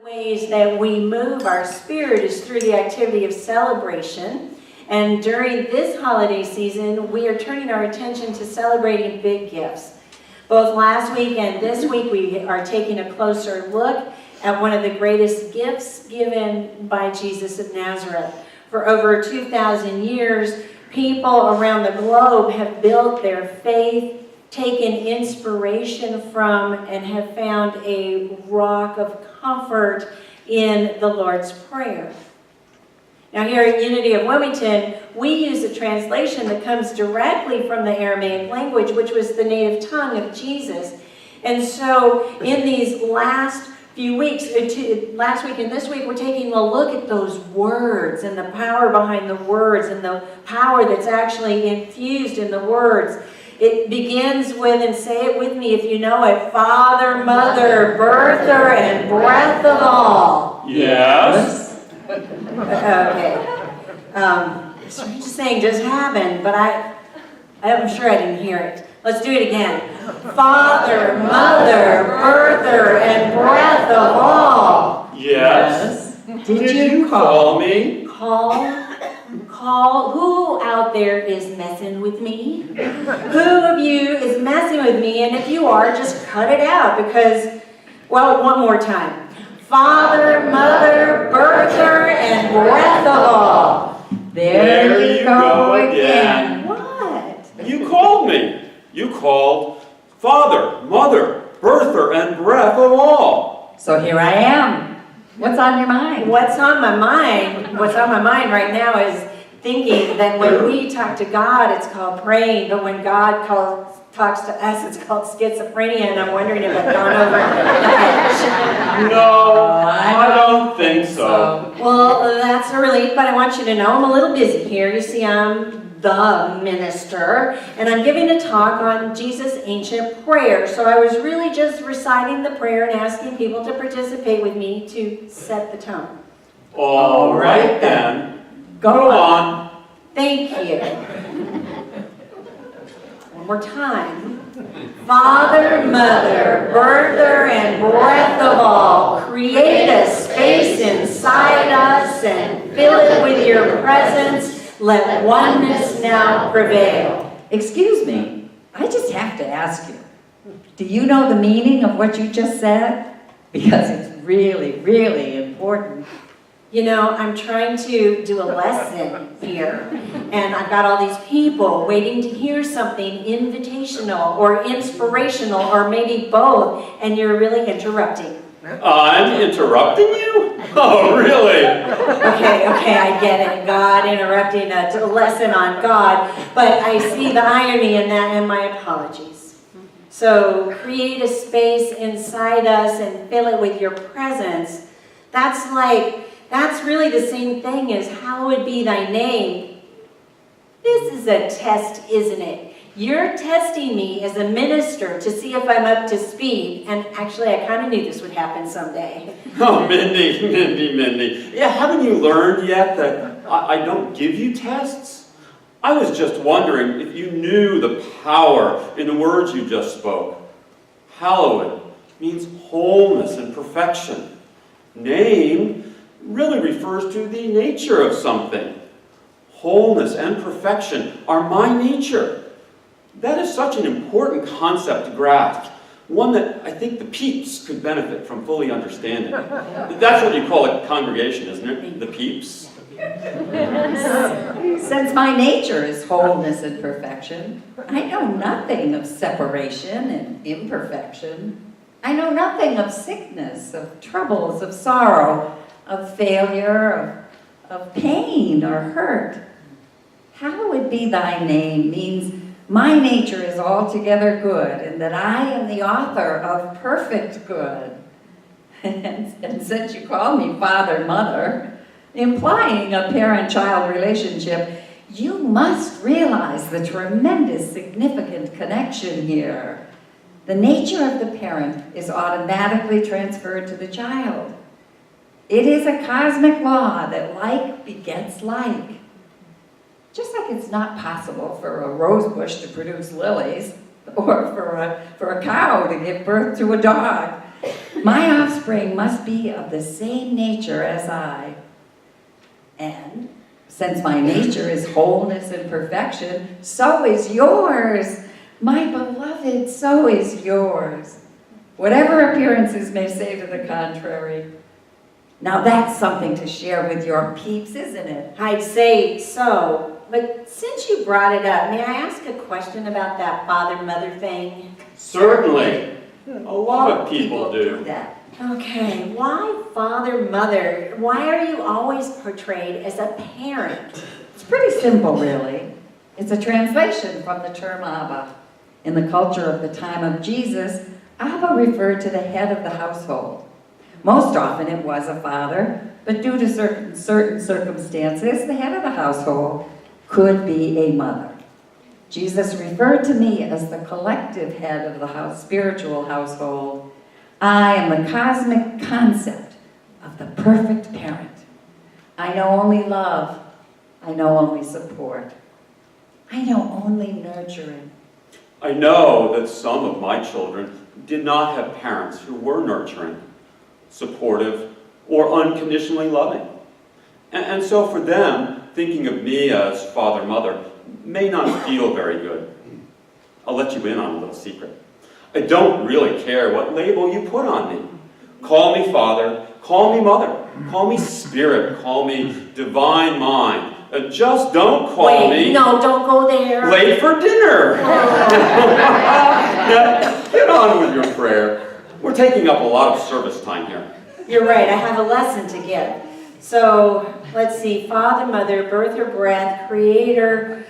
Ways that we move our spirit is through the activity of celebration. And during this holiday season, we are turning our attention to celebrating big gifts. Both last week and this week, we are taking a closer look at one of the greatest gifts given by Jesus of Nazareth. For over 2,000 years, people around the globe have built their faith, taken inspiration from, and have found a rock of comfort in the Lord's Prayer. Now here at Unity of Wilmington, we use a translation that comes directly from the Aramaic language, which was the native tongue of Jesus. And so in these last few weeks, last week and this week, we're taking a look at those words and the power behind the words and the power that's actually infused in the words. It begins with, and say it with me if you know it, Father, Mother, Birther, and Breath of all. Yes. Okay. Strangest thing just happened, but I'm sure I didn't hear it. Let's do it again. Father, Mother, Birther, and Breath of all. Yes. Did you call me? Call? Who out there is messing with me? Who of you is messing with me? And if you are, just cut it out because, well, one more time. Father, Mother, Birther, and Breath of all. There you go again. What? You called me. You called Father, Mother, Birther, and Breath of all. So here I am. What's on your mind? What's on my mind right now is thinking that when we talk to God, it's called praying, but when God talks to us, it's called schizophrenia, and I'm wondering if I've gone over the edge. No, I don't think so. Well, that's a relief, but I want you to know I'm a little busy here. You see, I'm the minister, and I'm giving a talk on Jesus' ancient prayer. So I was really just reciting the prayer and asking people to participate with me to set the tone. All right then. Go on. Thank you. One more time. Father, Mother, Birther, and Breath of all, create a space inside us and fill it with your presence. Let oneness now prevail. Excuse me, I just have to ask you, do you know the meaning of what you just said? Because it's really, really important. You know, I'm trying to do a lesson here, and I've got all these people waiting to hear something invitational or inspirational or maybe both, and you're really interrupting. I'm interrupting you? Oh, really? Okay, I get it. God interrupting a lesson on God, but I see the irony in that, and my apologies. So, create a space inside us and fill it with your presence. That's really the same thing as hallowed be thy name. This is a test, isn't it? You're testing me as a minister to see if I'm up to speed, and actually I kind of knew this would happen someday. Oh, Mindy. Yeah, haven't you learned yet that I don't give you tests? I was just wondering if you knew the power in the words you just spoke. Hallowed means wholeness and perfection. Name really refers to the nature of something. Wholeness and perfection are my nature. That is such an important concept to grasp, one that I think the peeps could benefit from fully understanding. That's what you call a congregation, isn't it? The peeps? Since my nature is wholeness and perfection, I know nothing of separation and imperfection. I know nothing of sickness, of troubles, of sorrow, of failure, of pain or hurt. Hallowed be thy name means my nature is altogether good, and that I am the author of perfect good. And since you call me Father, Mother, implying a parent-child relationship, you must realize the tremendous significant connection here. The nature of the parent is automatically transferred to the child. It is a cosmic law that like begets like. Just like it's not possible for a rose bush to produce lilies, or for a cow to give birth to a dog. My offspring must be of the same nature as I. And since my nature is wholeness and perfection, so is yours. My beloved, so is yours. Whatever appearances may say to the contrary. Now that's something to share with your peeps, isn't it? I'd say so, but since you brought it up, may I ask a question about that father-mother thing? Certainly. A lot of people do. that. Okay, why father-mother? Why are you always portrayed as a parent? It's pretty simple, really. It's a translation from the term Abba. In the culture of the time of Jesus, Abba referred to the head of the household. Most often it was a father, but due to certain circumstances, the head of the household could be a mother. Jesus referred to me as the collective head of the spiritual household. I am the cosmic concept of the perfect parent. I know only love. I know only support. I know only nurturing. I know that some of my children did not have parents who were nurturing, supportive, or unconditionally loving. And so for them, thinking of me as father-mother may not feel very good. I'll let you in on a little secret. I don't really care what label you put on me. Call me father, call me mother, call me spirit, call me divine mind. Just don't call me... No, don't go there. Late for dinner. Now, get on with your prayer. We're taking up a lot of service time here. You're right, I have a lesson to give. So, let's see, Father, Mother, birth or breath, Creator.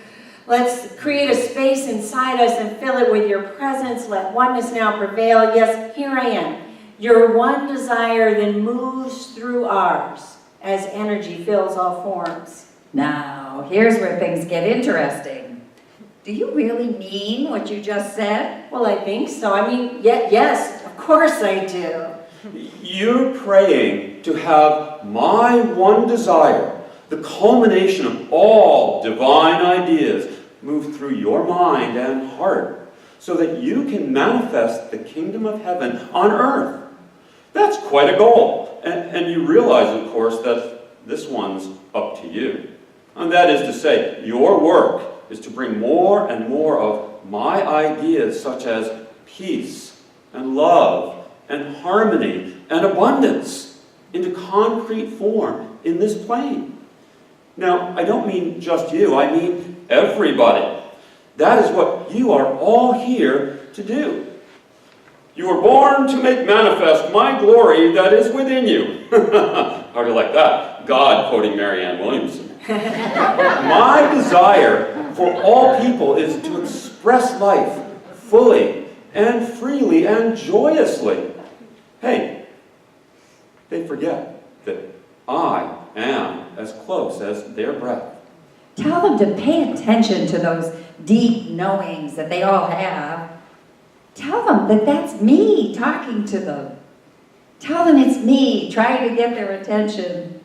Let's create a space inside us and fill it with your presence. Let oneness now prevail. Yes, here I am. Your one desire then moves through ours as energy fills all forms. Now, here's where things get interesting. Do you really mean what you just said? Well, I think so. I mean, yes, of course I do. You're praying to have my one desire, the culmination of all divine ideas, move through your mind and heart so that you can manifest the kingdom of heaven on earth. That's quite a goal. And you realize, of course, that this one's up to you. And that is to say, your work is to bring more and more of my ideas such as peace and love and harmony and abundance into concrete form in this plane. Now, I don't mean just you, I mean everybody. That is what you are all here to do. You were born to make manifest my glory that is within you. How do you like that? God quoting Marianne Williamson. My desire for all people is to express life fully and freely and joyously. Hey, they forget that I am as close as their breath. Tell them to pay attention to those deep knowings that they all have. Tell them that that's me talking to them. Tell them it's me trying to get their attention.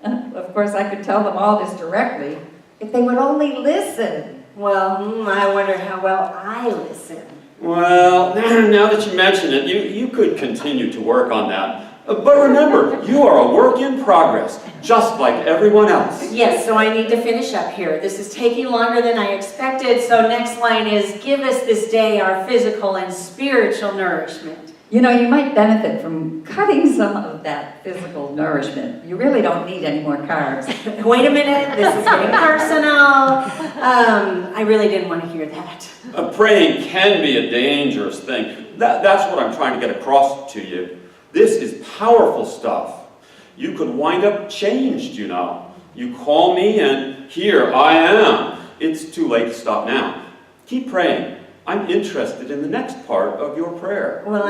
Of course, I could tell them all this directly if they would only listen. Well, I wonder how well I listen. Well, now that you mention it, you could continue to work on that. But remember, you are a work in progress, just like everyone else. Yes, so I need to finish up here. This is taking longer than I expected, so next line is, give us this day our physical and spiritual nourishment. You know, you might benefit from cutting some of that physical nourishment. You really don't need any more carbs. Wait a minute, this is getting personal. I really didn't want to hear that. Praying can be a dangerous thing. That's what I'm trying to get across to you. This is powerful stuff. You could wind up changed, you know. You call me and here I am. It's too late to stop now. Keep praying. I'm interested in the next part of your prayer. Well,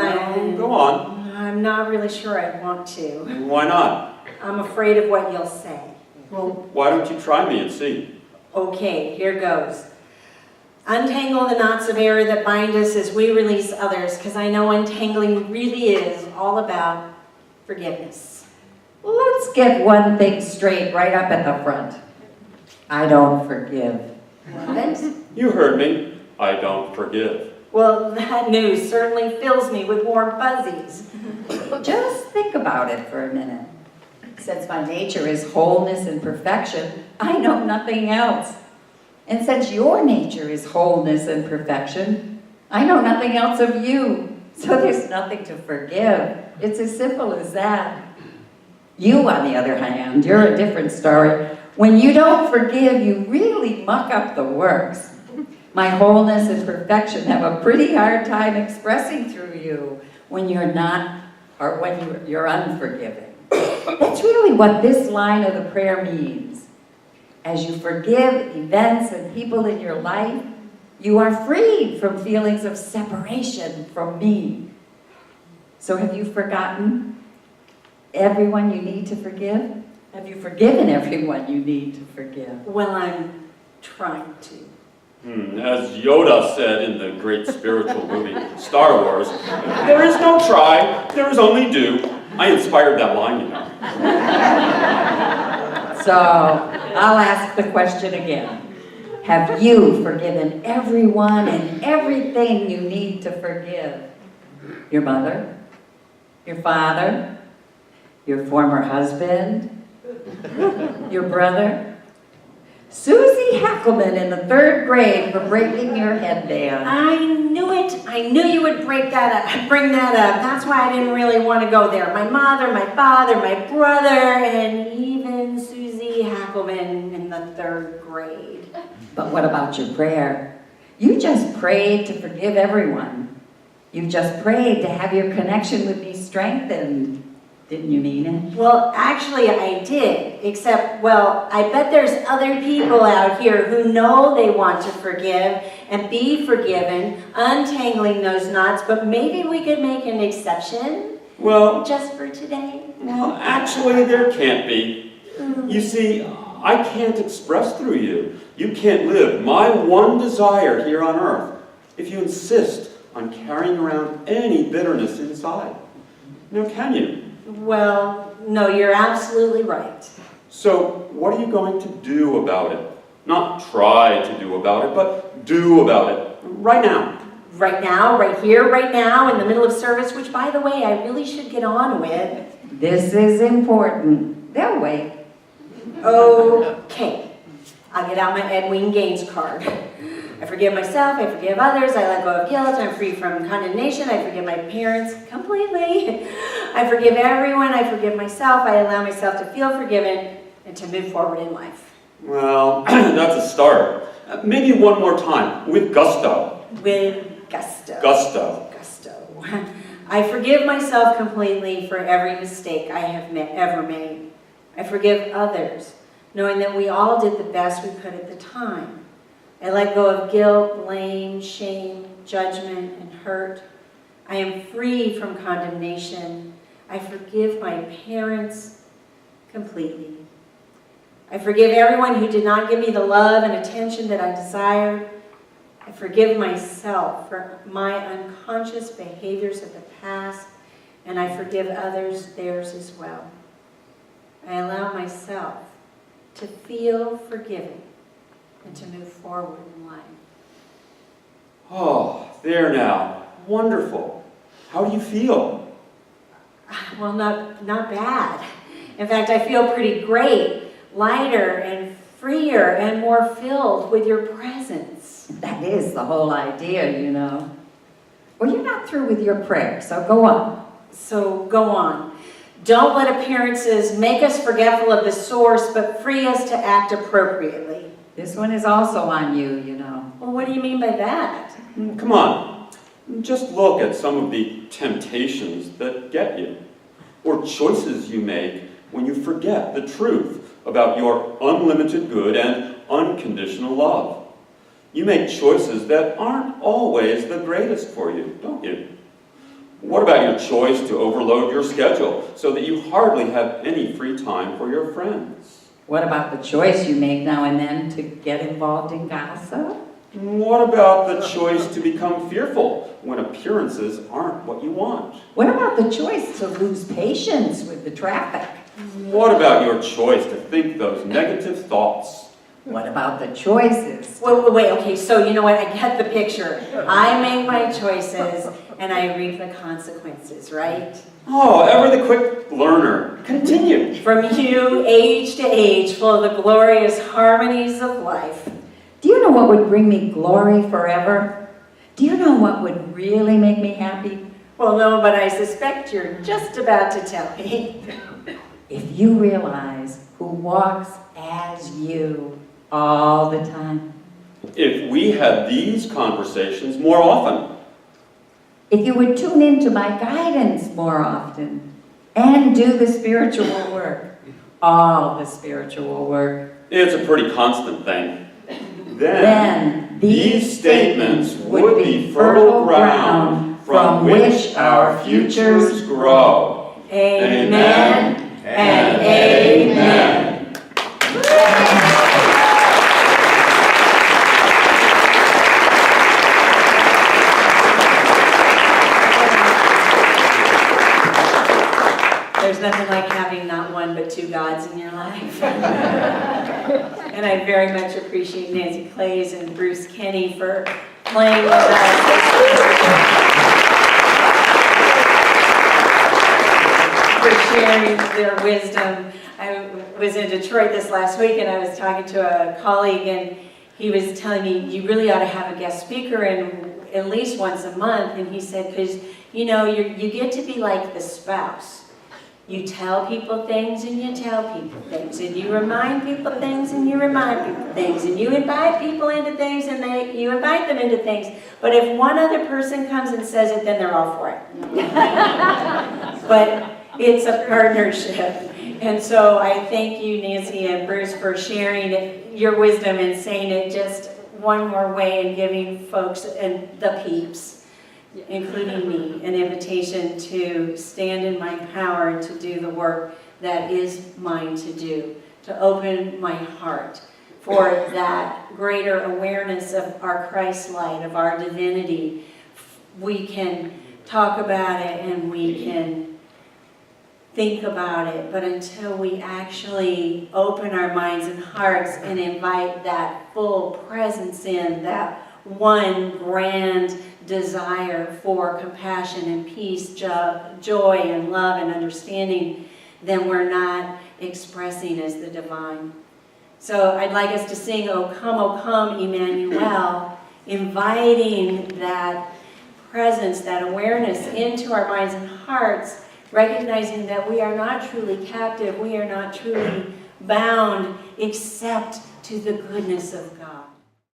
go on. I'm not really sure I want to. Why not? I'm afraid of what you'll say. Well, why don't you try me and see? Okay, here goes. Untangle the knots of error that bind us as we release others, because I know untangling really is all about forgiveness. Let's get one thing straight right up at the front. I don't forgive. What? You heard me. I don't forgive. Well, that news certainly fills me with warm fuzzies. Just think about it for a minute. Since my nature is wholeness and perfection, I know nothing else. And since your nature is wholeness and perfection, I know nothing else of you. So there's nothing to forgive. It's as simple as that. You, on the other hand, you're a different story. When you don't forgive, you really muck up the works. My wholeness and perfection have a pretty hard time expressing through you when you're not, or when you're unforgiving. That's really what this line of the prayer means. As you forgive events and people in your life, you are freed from feelings of separation from me. So have you forgotten everyone you need to forgive? Have you forgiven everyone you need to forgive? Well, I'm trying to. As Yoda said in the great spiritual movie Star Wars, there is no try, there is only do. I inspired that line, you know. So I'll ask the question again. Have you forgiven everyone and everything you need to forgive? Your mother? Your father? Your former husband? Your brother? Susie Heckelman in the 3rd grade for breaking your headband. I knew it. I knew you would bring that up. That's why I didn't really want to go there. My mother, my father, my brother, and even Susie Heckelman in the 3rd grade. But what about your prayer? You just prayed to forgive everyone. You just prayed to have your connection with me strengthened. Didn't you mean it? Well, actually, I did. Except, well, I bet there's other people out here who know they want to forgive and be forgiven, untangling those knots, but maybe we could make an exception Well, just for today. actually, there can't be. You see, I can't express through you. You can't live my one desire here on earth if you insist on carrying around any bitterness inside. Now, can you? Well, no, you're absolutely right. So, what are you going to do about it? Not try to do about it, but do about it. Right now. Right now, right here, right now, in the middle of service, which, by the way, I really should get on with. This is important. They'll wait. Okay. I'll get out my Edwin Gaines card. I forgive myself, I forgive others, I let go of guilt, I'm free from condemnation, I forgive my parents completely. I forgive everyone, I forgive myself, I allow myself to feel forgiven and to move forward in life. Well, that's a start. Maybe one more time, with gusto. With gusto. Gusto. Gusto. I forgive myself completely for every mistake I have ever made. I forgive others, knowing that we all did the best we could at the time. I let go of guilt, blame, shame, judgment, and hurt. I am free from condemnation. I forgive my parents completely. I forgive everyone who did not give me the love and attention that I desired. I forgive myself for my unconscious behaviors of the past, and I forgive others theirs as well. I allow myself to feel forgiven and to move forward in life. Oh, there now. Wonderful. How do you feel? Well, not bad. In fact, I feel pretty great, lighter and freer and more filled with your presence. That is the whole idea, you know. Well, you're not through with your prayer, so go on. So go on. Don't let appearances make us forgetful of the source, but free us to act appropriately. This one is also on you, you know. Well, what do you mean by that? Come on. Just look at some of the temptations that get you, or choices you make when you forget the truth about your unlimited good and unconditional love. You make choices that aren't always the greatest for you, don't you? What about your choice to overload your schedule so that you hardly have any free time for your friends? What about the choice you make now and then to get involved in gossip? What about the choice to become fearful when appearances aren't what you want? What about the choice to lose patience with the traffic? What about your choice to think those negative thoughts What about the choices? Wait, okay, so you know what, I get the picture. I make my choices and I reap the consequences, right? Oh, ever the quick learner. Continue. From you, age to age, full of the glorious harmonies of life. Do you know what would bring me glory forever? Do you know what would really make me happy? Well, no, but I suspect you're just about to tell me. If you realize who walks as you all the time. If we had these conversations more often. If you would tune into my guidance more often and do the spiritual work, all the spiritual work, It's a pretty constant thing. then these statements would be fertile ground from which our futures grow. Amen and amen. There's nothing like having not one but two gods in your life. And I very much appreciate Nancy Clays and Bruce Kenny for playing with us. For sharing their wisdom. I was in Detroit this last week and I was talking to a colleague and he was telling me, you really ought to have a guest speaker in at least once a month. And he said, because you know, you get to be like the spouse. You tell people things and you tell people things, and you remind people things and you remind people things, and you invite people into things and you invite them into things. But if one other person comes and says it, then they're all for it. But it's a partnership. And so I thank you, Nancy and Bruce, for sharing your wisdom and saying it just one more way and giving folks and the peeps, including me, an invitation to stand in my power and to do the work that is mine to do, to open my heart for that greater awareness of our Christ light, of our divinity. We can talk about it and we can think about it, but until we actually open our minds and hearts and invite that full presence in, that one grand desire for compassion and peace, joy and love and understanding, then we're not expressing as the divine. So I'd like us to sing, O come, Emmanuel, inviting that presence, that awareness into our minds and hearts, recognizing that we are not truly captive, we are not truly bound, except to the goodness of God.